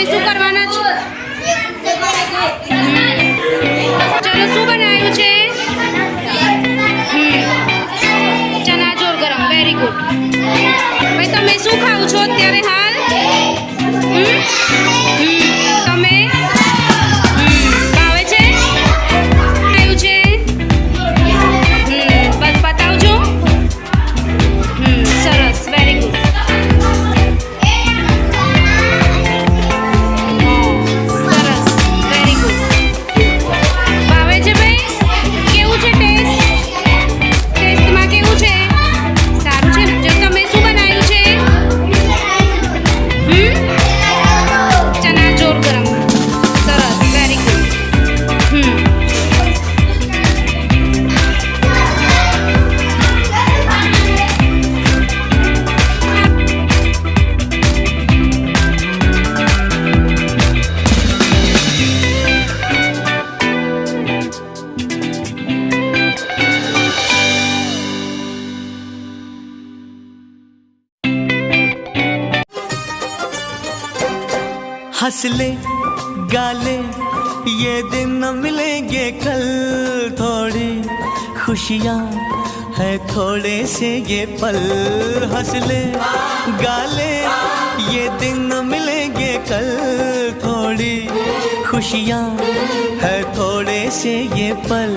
તમે શું કરવાના છો? ચલો શું બનાવ્યું છે? ચના ચોર ગરમ. Very good. ભાઈ તમે શું ખાવ છો અત્યારે હાલ? તમે ભાવે છે? આવ્યું છે? બસ બતાવજો. સરસ. Very good. સરસ. Very good. ભાવે છે ભાઈ? કેવું છે ટેસ્ટ? ટેસ્ટમાં કેવું છે? સારું છે ને? જો તમે શું બનાવ્યું છે? ચના ચોર ગરમ. સરસ. Very good. हंस ले गाले ये दिन न मिलेंगे कल थोड़ी खुशियाँ है थोड़े से ये पल हंस ले गाले ये दिन न मिलेंगे कल थोड़ी खुशियाँ है थोड़े से ये पल